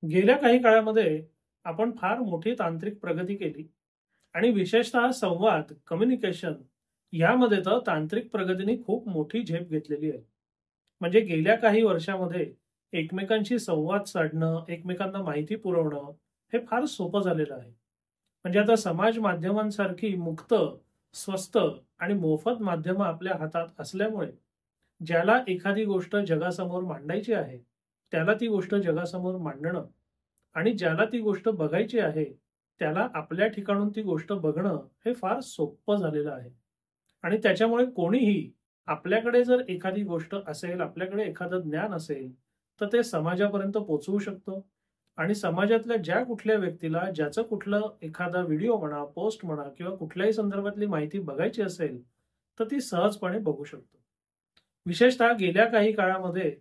गेल्या काही काळामध्ये आपण फार मोठी तांत्रिक प्रगती केली आणि विशेषतः संवाद, कम्युनिकेशन यामध्ये तर तांत्रिक प्रगतीने खूप मोठी झेप घेतलेली आहे. म्हणजे गेल्या काही वर्षामध्ये एकमेकांशी संवाद साधणं, एकमेकांना माहिती पुरवणं हे फार सोपं झालेलं आहे. म्हणजे आता समाज माध्यमांसारखी मुक्त, स्वस्त आणि मोफत माध्यमं आपल्या हातात असल्यामुळे ज्याला एखादी गोष्ट जगासमोर मांडायची आहे, त्याला ती गोष्ट जगासमोर मांडणं आणि ज्याला ती गोष्ट बघायची आहे, त्याला आपल्या ठिकाणून ती गोष्ट बघणं हे फार सोपं झालेलं आहे. आणि त्याच्यामुळे कोणीही आपल्याकडे जर एखादी गोष्ट असेल, आपल्याकडे एखादं ज्ञान असेल, तर ते समाजापर्यंत पोहोचवू शकतो आणि समाजातल्या ज्या कुठल्या व्यक्तीला ज्याचं कुठलं एखादा व्हिडिओ म्हणा, पोस्ट म्हणा किंवा कुठल्याही संदर्भातली माहिती बघायची असेल, तर ती सहजपणे बघू शकतो. विशेषतः गेल्या काही काळामध्ये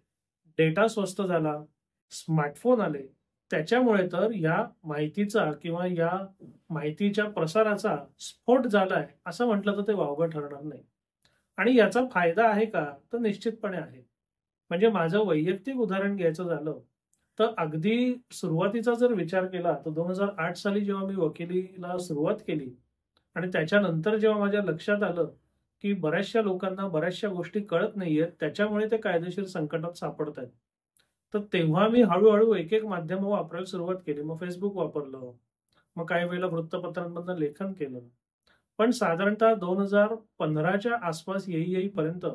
डेटा स्वस्त झाला, स्मार्टफोन आले. त्याच्यामुळे तर या माहितीचा किंवा या माहितीच्या प्रसाराचा स्फोट झालाय, असं म्हटलं तर ते वावगं ठरणार नाही. आणि याचा फायदा आहे का? तर निश्चितपणे आहे. म्हणजे माझं वैयक्तिक उदाहरण घ्यायचं झालं, तर अगदी सुरुवातीचा जर विचार केला, तर 2008 साली जेव्हा मी वकिलीला सुरुवात केली आणि त्याच्यानंतर जेव्हा माझ्या लक्षात आलं, की बऱ्याचशा लोकांना बऱ्याचशा गोष्टी कळत नाहीयेत, त्याच्यामुळे ते कायदेशीर संकटात सापडतायत. तर तेव्हा मी हळू-हळू एक-एक माध्यमं वापरायला सुरुवात केली. मग Facebook वापरलं. मग काही वेळेला वृत्तपत्रांमधनं लेखन केलं. पण साधारणतः 2015च्या आसपास येईपर्यंत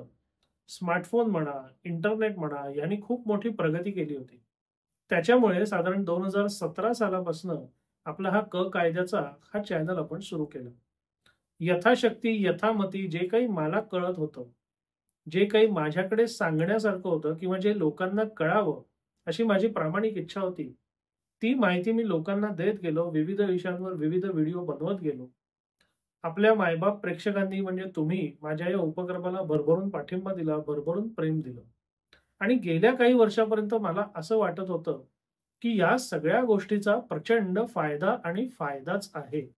स्मार्टफोन म्हणा, इंटरनेट म्हणा, यांनी खूप मोठी प्रगती केली होती. त्याच्यामुळे साधारण 2017 सालापासनं आपला हा कायद्याचा हा चॅनल आपण सुरू केला. यथाशक्ती, यथामती जे काही मला कळत होतं, जे काही माझ्याकडे सांगण्यासारखं होतं किंवा जे लोकांना कळावं, अशी माझी प्रामाणिक इच्छा होती. ती माहिती मी लोकांना देत गेलो. विविध विषयांवर विविध व्हिडिओ बनवत गेलो. आपल्या मायबाप प्रेक्षकांनी म्हणजे तुम्ही माझ्या या उपक्रमाला भरभरून पाठिंबा दिला, भरभरून प्रेम दिलं. आणि गेल्या काही वर्षापर्यंत मला असं वाटत होतं, की या सगळ्या गोष्टीचा प्रचंड फायदा आणि फायदाच आहे.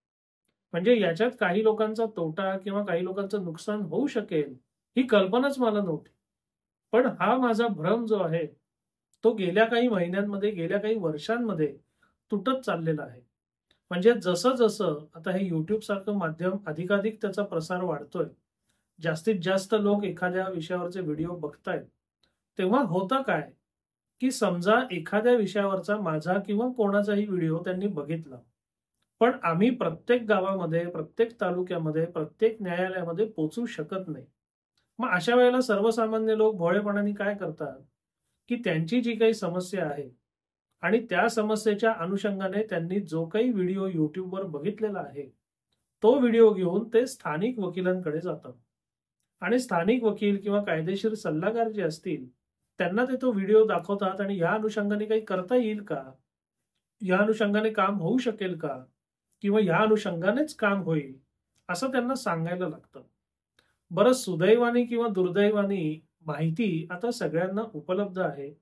म्हणजे याच्यात काही लोकांचा तोटा किंवा काही लोकांचं नुकसान होऊ शकेल, ही कल्पनाच मला नव्हती. पण हा माझा भ्रम जो आहे, तो गेल्या काही महिन्यांमध्ये, गेल्या काही वर्षांमध्ये तुटत चाललेला आहे. म्हणजे जसं-जसं आता हे YouTube सारखं माध्यम अधिकाधिक त्याचा प्रसार वाढतोय, जास्तीत जास्त लोक एखाद्या विषयावरचे व्हिडिओ बघतायत, तेव्हा होतं काय, की समजा एखाद्या विषयावरचा माझा किंवा कोणाचाही व्हिडिओ त्यांनी बघितला. पण आम्ही प्रत्येक गावामध्ये, प्रत्येक तालुक्यामध्ये, प्रत्येक न्यायालयामध्ये पोहोचू शकत नाही. मग अशा वेळेला सर्वसामान्य लोक भोळेपणाने काय करतात, की त्यांची जी काही समस्या आहे आणि त्या समस्येच्या अनुषंगाने त्यांनी जो काही व्हिडिओ YouTubeवर बघितलेला आहे, तो व्हिडिओ घेऊन ते स्थानिक वकिलांकडे जातात. आणि स्थानिक वकील किंवा कायदेशीर सल्लागार जे असतील, त्यांना ते तो व्हिडिओ दाखवतात आणि या अनुषंगाने काही करता येईल का? या अनुषंगाने काम होऊ शकेल का? किंवा या अनुषंगानेच काम होईल, असं त्यांना सांगायला लागतं. बरं सुदैवाने किंवा दुर्दैवाने माहिती आता सगळ्यांना उपलब्ध आहे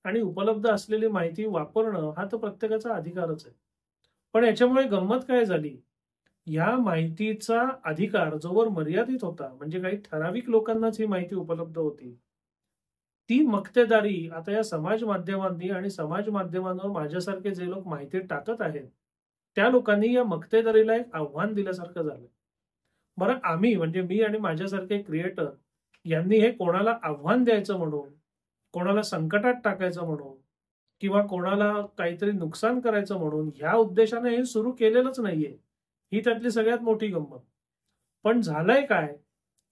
आणि उपलब्ध असलेली माहिती वापरणं हा तर प्रत्येकाचा अधिकारच आहे. पण याच्यामुळे गंमत काय झाली, या माहितीचा अधिकार जोवर मर्यादित होता, म्हणजे काही ठराविक लोकांनाच ही माहिती उपलब्ध होती. ती मक्तेदारी आता या समाज माध्यमांनी आणि समाज माध्यमांवर माझ्यासारखे जे लोक माहिती टाकत आहेत, त्या लोकांनी या मक्तेदारीला एक आव्हान दिल्यासारखं झालं. बरं आम्ही म्हणजे मी आणि माझ्यासारखे क्रिएटर यांनी हे कोणाला आव्हान द्यायचं म्हणून, कोणाला संकटात टाकायचं म्हणून किंवा कोणाला काहीतरी नुकसान करायचं म्हणून ह्या उद्देशाने हे सुरू केलेलंच नाहीये. ही त्यातली सगळ्यात मोठी गंमत. पण झालंय काय,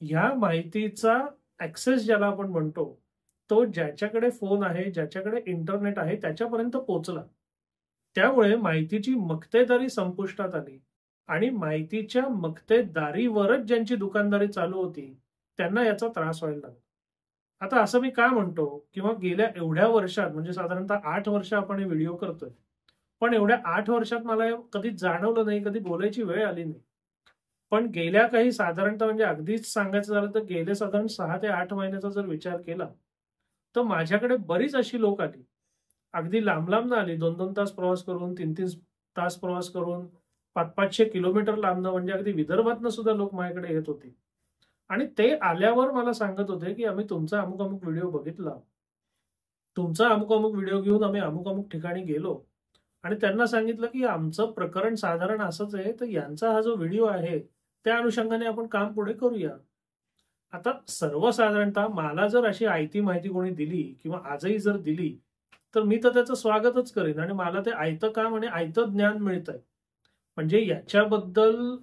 ह्या माहितीचा ॲक्सेस ज्याला आपण म्हणतो, तो ज्याच्याकडे फोन आहे, ज्याच्याकडे इंटरनेट आहे त्याच्यापर्यंत पोहोचला. त्यामुळे माहितीची मक्तेदारी संपुष्टात आली आणि माहितीच्या मक्तेदारीवरच ज्यांची दुकानदारी चालू होती, त्यांना याचा त्रास व्हायला लागला. आता असं मी का म्हणतो किंवा गेल्या एवढ्या वर्षात म्हणजे साधारणतः 8 वर्ष आपण हे व्हिडिओ करतोय. पण एवढ्या 8 वर्षात मला हे कधीच जाणवलं नाही, कधी बोलायची वेळ आली नाही. पण गेल्या काही साधारणतः म्हणजे अगदीच सांगायचं झालं तर गेले साधारण 6 ते 8 महिन्याचा जर विचार केला, तर माझ्याकडे बरीच अशी लोक आली. अगदी लांब-लांबनं आली. 2-2 तास प्रवास करून, 3-3 तास प्रवास करून, 500-500 किलोमीटर लांबनं म्हणजे अगदी विदर्भातनं सुद्धा लोक माझ्याकडे येत होते. आणि ते आल्यावर मला सांगत होते, की आम्ही तुमचा अमुक-अमुक व्हिडिओ बघितला. तुमचा अमुक-अमुक व्हिडिओ घेऊन आम्ही अमुक-अमुक ठिकाणी गेलो आणि त्यांना सांगितलं की आमचं प्रकरण साधारण असंच आहे, तर यांचा हा जो व्हिडिओ आहे त्या अनुषंगाने आपण काम पुढे करूया. आता सर्वसाधारणतः मला जर अशी आयती माहिती कोणी दिली किंवा आजही जर दिली, तर मी तर त्याचं स्वागतच करेन आणि मला ते आयतं काम आणि आयतं ज्ञान मिळतंय. म्हणजे याच्याबद्दल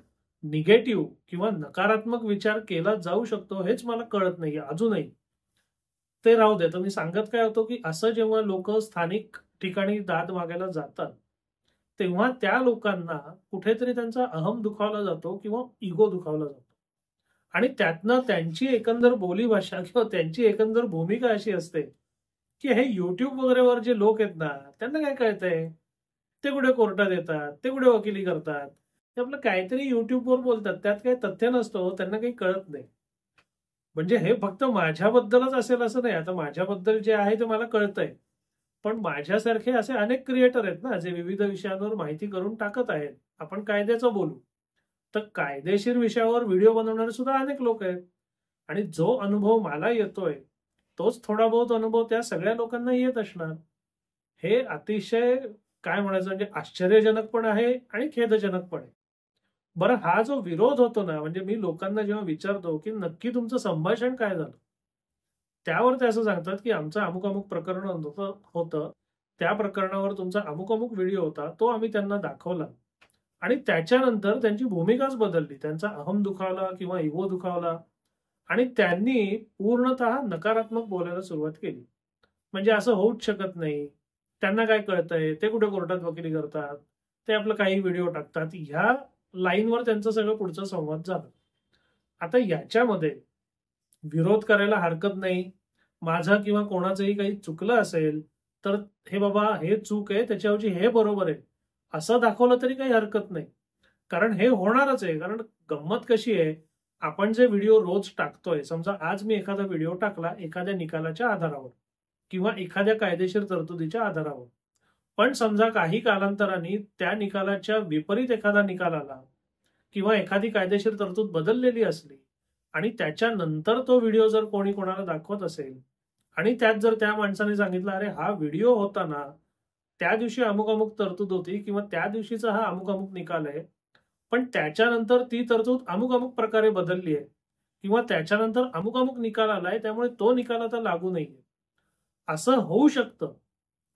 निगेटिव्ह किंवा नकारात्मक विचार केला जाऊ शकतो हेच मला कळत नाहीये अजूनही. ते राहू दे. तर मी सांगत काय होतो, की असं जेव्हा लोकं स्थानिक ठिकाणी दाद मागायला जातात, तेव्हा त्या लोकांना कुठेतरी त्यांचा अहम दुखावला जातो किंवा इगो दुखावला जातो. आणि त्यातनं त्यांची एकंदर बोलीभाषा किंवा त्यांची एकंदर भूमिका अशी असते, की हे YouTube वगैरेवर जे लोक आहेत ना, त्यांना काय कळतंय? ते कुठे कोर्टात येतात, ते कुठे वकिली करतात. ते आपलं काहीतरी YouTubeवर बोलतात. त्यात काही तथ्य नसतं हो, त्यांना काही कळत नाही. म्हणजे हे फक्त माझ्याबद्दलच असेल असं नाही. आता माझ्याबद्दल जे आहे ते मला कळतंय. पण माझ्यासारखे असे अनेक क्रिएटर आहेत ना, जे विविध विषयांवर माहिती करून टाकत आहेत. आपण कायद्याचं बोलू. तर कायदेशीर विषयावर व्हिडिओ बनवणारे सुद्धा अनेक लोक आहेत. आणि जो अनुभव मला येतोय, तोच थोडा बहुत अनुभव त्या सगळ्या लोकांना येत असणार. हे अतिशय काय म्हणायचं म्हणजे आश्चर्यजनक पण आहे आणि खेदजनक पण आहे. बरं हा जो विरोध होतो ना, म्हणजे मी लोकांना जेव्हा विचारतो, की नक्की तुमचं संभाषण काय झालं? त्यावर ते असं सांगतात, की आमचं अमुक-अमुक प्रकरण होतं. त्या प्रकरणावर तुमचा अमुक-अमुक व्हिडिओ होता. तो आम्ही त्यांना दाखवला आणि त्याच्यानंतर त्यांची भूमिकाच बदलली. त्यांचा अहम दुखावला किंवा इगो दुखावला आणि त्यांनी पूर्णतः नकारात्मक बोलायला सुरुवात केली. म्हणजे असं होऊच शकत नाही. त्यांना काय कळतंय? ते कुठे कोर्टात वकिली करतात. ते आपलं काही व्हिडिओ टाकतात. ह्या लाईनवर त्यांचं सगळं पुढचा संवाद झाला. आता याच्यामध्ये विरोध करायला हरकत नाही. माझं किंवा कोणाचंही काही चुकलं असेल, तर हे बाबा हे चूक आहे, त्याच्याऐवजी हे बरोबर आहे, असं दाखवलं तरी काही हरकत नाही. कारण हे होणारच आहे. कारण गंमत कशी आहे, आपण जे व्हिडिओ रोज टाकतोय, समजा आज मी एखादा व्हिडिओ टाकला एखाद्या निकालाच्या आधारावर किंवा एखाद्या कायदेशीर तरतुदीच्या आधारावर. पण समजा काही कालांतराने त्या निकालाच्या विपरीत एखादा निकाल आला किंवा एखादी कायदेशीर तरतूद बदललेली असली आणि त्याच्यानंतर तो व्हिडिओ जर कोणी कोणाला दाखवत असेल आणि त्यात जर त्या माणसाने सांगितलं, "अरे हा व्हिडिओ होता ना, त्या दिवशी अमुक-अमुक तरतूद होती किंवा त्या दिवशीचा हा अमुक-अमुक निकाल आहे. पण त्याच्यानंतर ती तरतूद अमुक-अमुक प्रकारे बदलली आहे किंवा त्याच्यानंतर अमुक-अमुक निकाल आलाय, त्यामुळे तो निकाल आता लागू नाहीये." असं होऊ शकतं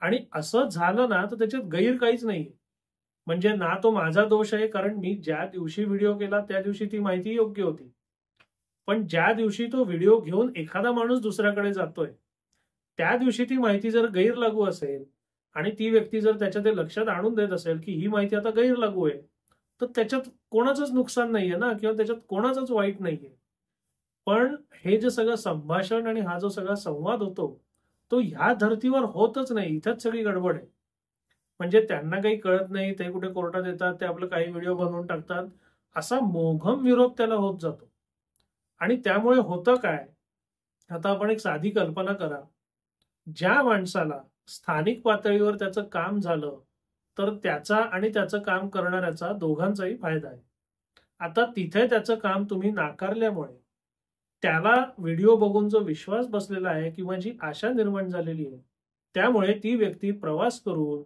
आणि असं झालं ना, तर त्याच्यात गैर काहीच नाहीये. म्हणजे ना तो माझा दोष आहे, कारण मी ज्या दिवशी व्हिडिओ केला त्या दिवशी ती माहिती योग्य होती. पण ज्या दिवशी तो व्हिडिओ घेऊन एखादा माणूस दुसऱ्याकडे जातोय, त्या दिवशी ती माहिती जर गैरलागू असेल आणि ती व्यक्ती जर त्याच्या ते लक्षात आणून देत असेल, की ही माहिती आता गैरलागू आहे, तर त्याच्यात कोणाचंच नुकसान नाहीये ना किंवा त्याच्यात कोणाचंच वाईट नाहीये. पण हे जे सगळं संभाषण आणि हा जो सगळा संवाद होतो, तो ह्या धर्तीवर होतच नाही. इथंच सगळी गडबड आहे. म्हणजे त्यांना काही कळत नाही, ते कुठे कोर्टात येतात, ते आपलं काही व्हिडिओ बनवून टाकतात. असा मोघम विरोध त्याला होत जातो. आणि त्यामुळे होतं काय? आता आपण एक साधी कल्पना करा. ज्या माणसाला स्थानिक पातळीवर त्याचं काम झालं, तर त्याचा आणि त्याचं काम करणाऱ्याचा दोघांचाही फायदा आहे. आता तिथे त्याचं काम तुम्ही नाकारल्यामुळे त्याला व्हिडिओ बघून जो विश्वास बसलेला आहे किंवा जी आशा निर्माण झालेली आहे, त्यामुळे ती व्यक्ती प्रवास करून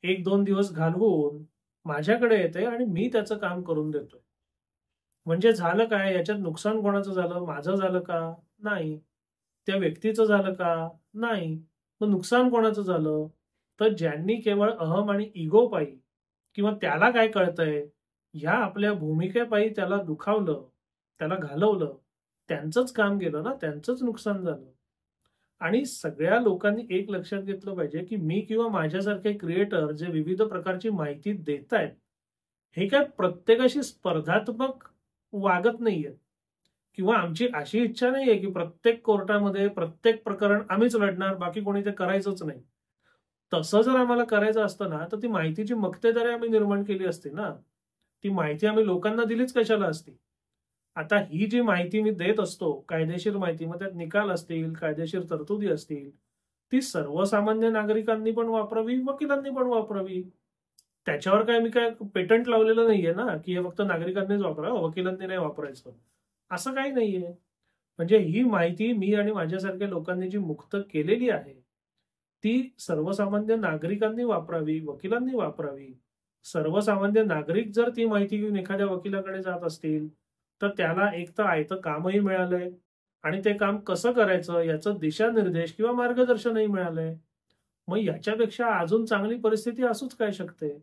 1-2 दिवस घालवून माझ्याकडे येते आणि मी त्याचं काम करून देतोय. म्हणजे झालं काय? याच्यात नुकसान कोणाचं झालं? माझं झालं का? नाही. त्या व्यक्तीचं झालं का? नाही. मग नुकसान कोणाचं झालं? तर ज्यांनी केवळ अहम आणि इगोपायी किंवा त्याला काय कळतंय, ह्या आपल्या भूमिकेपायी त्याला दुखावलं, त्याला घालवलं, त्यांचंच काम गेलं ना, त्यांचंच नुकसान झालं. आणि सगळ्या लोकांनी एक लक्षात घेतलं पाहिजे, की मी किंवा माझ्यासारखे क्रिएटर जे विविध प्रकारची माहिती देतायत, हे काय प्रत्येकाशी स्पर्धात्मक वागत नाहीयेत किंवा आमची अशी इच्छा नाहीये, की प्रत्येक कोर्टामध्ये प्रत्येक प्रकरण आम्हीच लढणार, बाकी कोणी ते करायचंच नाही. तसं जर आम्हाला करायचं असतं ना, तर ती माहितीची मक्तेदारी आम्ही निर्माण केली असती ना. ती माहिती आम्ही लोकांना दिलीच कशाला असती? आता ही जी माहिती मी देत असतो, कायदेशीर माहिती, मग त्यात निकाल असतील, कायदेशीर तरतुदी असतील, ती सर्वसामान्य नागरिकांनी पण वापरावी, वकिलांनी पण वापरावी. त्याच्यावर काय मी काय पेटंट लावलेलं नाहीये ना, की हे फक्त नागरिकांनीच वापरावं, वकिलांनी नाही वापरायचं. असं काही नाहीये. म्हणजे ही माहिती मी आणि माझ्यासारख्या लोकांनी जी मुक्त केलेली आहे, ती सर्वसामान्य नागरिकांनी वापरावी, वकिलांनी वापरावी. सर्वसामान्य नागरिक जर ती माहिती घेऊन एखाद्या वकिलाकडे जात असतील, तर त्याला एक तर आयतं कामही मिळालंय आणि ते काम कसं करायचं याचं दिशानिर्देश किंवा मार्गदर्शनही मिळालंय. मग याच्यापेक्षा अजून चांगली परिस्थिती असूच काय शकते.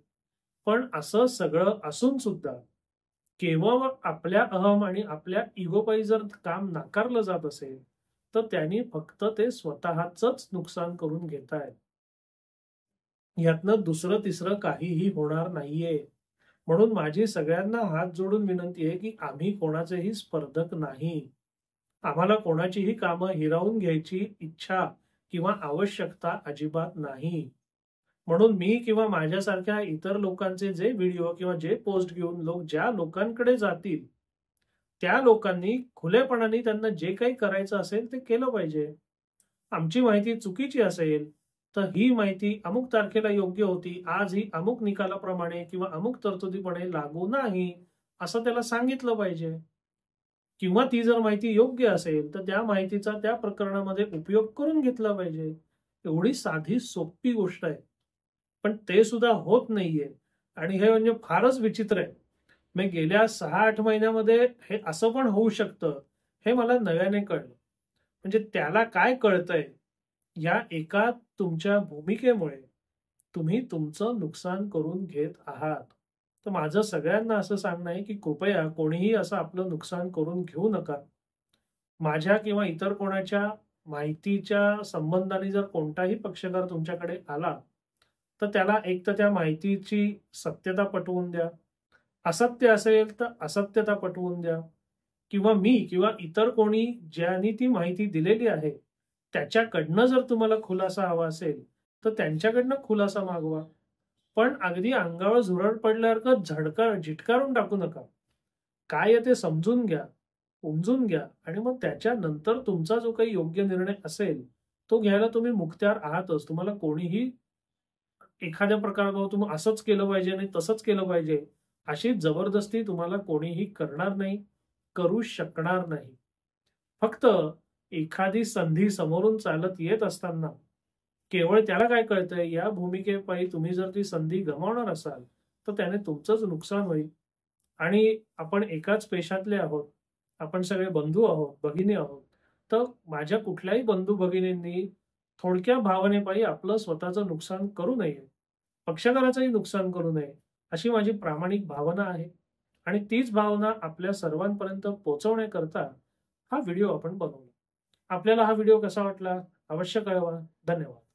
पण असं सगळं असून सुद्धा केवळ आपल्या अहम आणि आपल्या इगोपायी जर काम नाकारलं जात असेल, तर त्यांनी फक्त ते स्वतःचंच नुकसान करून घेतायत. यातनं दुसरं तिसरं काहीही होणार नाहीये. म्हणून माझी सगळ्यांना हात जोडून विनंती आहे, की आम्ही कोणाचेही स्पर्धक नाही. आम्हाला कोणाचीही कामं हिरावून घ्यायची इच्छा किंवा आवश्यकता अजिबात नाही. म्हणून मी किंवा माझ्यासारख्या इतर लोकांचे जे व्हिडिओ किंवा जे पोस्ट घेऊन लोक ज्या लोकांकडे जातील, त्या लोकांनी खुलेपणाने त्यांना जे काही करायचं असेल ते केलं पाहिजे. आमची माहिती चुकीची असेल, तर ही माहिती अमुक तारखेला योग्य होती, आज ही अमुक निकालाप्रमाणे किंवा अमुक तरतुदीपणे लागू नाही, असं त्याला सांगितलं पाहिजे. किंवा ती जर माहिती योग्य असेल, तर त्या माहितीचा त्या प्रकरणामध्ये उपयोग करून घेतला पाहिजे. एवढी साधी सोपी गोष्ट आहे. पण ते सुद्धा होत नाहीये आणि हे म्हणजे फारच विचित्र आहे. मी गेल्या 6-8 महिन्यामध्ये हे असं पण होऊ शकतं, हे मला नव्याने कळलं. म्हणजे त्याला काय कळतंय, या एका तुमच्या भूमिकेमुळे तुम्ही तुमचं नुकसान करून घेत आहात. तर माझं सगळ्यांना असं सांगणं आहे, की कृपया कोणीही असं आपलं नुकसान करून घेऊ नका. माझ्या किंवा इतर कोणाच्या माहितीच्या संबंधाने जर कोणताही पक्षकार तुमच्याकडे आला, तर त्याला एक तर त्या माहितीची सत्यता पटवून द्या. असत्य असेल तर असत्यता पटवून द्या. किंवा मी किंवा इतर कोणी ज्यांनी ती माहिती दिलेली आहे, त्याच्याकडनं जर तुम्हाला खुलासा हवा असेल, तर त्यांच्याकडनं खुलासा मागवा. पण अगदी अंगावर झुरळ पडल्यासारखं झिटकारून टाकू नका. काय आहे ते समजून घ्या, उमजून घ्या आणि मग त्याच्यानंतर तुमचा जो काही योग्य निर्णय असेल, तो घ्यायला तुम्ही मुक्त्यार आहातच. तुम्हाला कोणीही एखाद्या प्रकारात तुम्ही असंच केलं पाहिजे आणि तसंच केलं पाहिजे, अशी जबरदस्ती तुम्हाला कोणीही करणार नाही, करू शकणार नाही. फक्त एखादी संधी समोरून चालत येत असताना केवळ त्याला काय कळतंय, या भूमिकेपायी तुम्ही जर ती संधी गमावणार असाल, तर त्याने तुमचंच नुकसान होईल. आणि आपण एकाच पेशातले आहोत. आपण सगळे बंधू आहोत, भगिनी आहोत. तर माझ्या कुठल्याही बंधू भगिनींनी थोडक्या भावनेपायी आपलं स्वतःचं नुकसान करू नये. पक्षकाराचंही नुकसान करू नये, अशी माझी प्रामाणिक भावना आहे. आणि तीच भावना आपल्या सर्वांपर्यंत पोहोचवण्याकरता हा व्हिडिओ आपण बनवला. आपल्याला हा व्हिडिओ कसा वाटला अवश्य कळवा. धन्यवाद.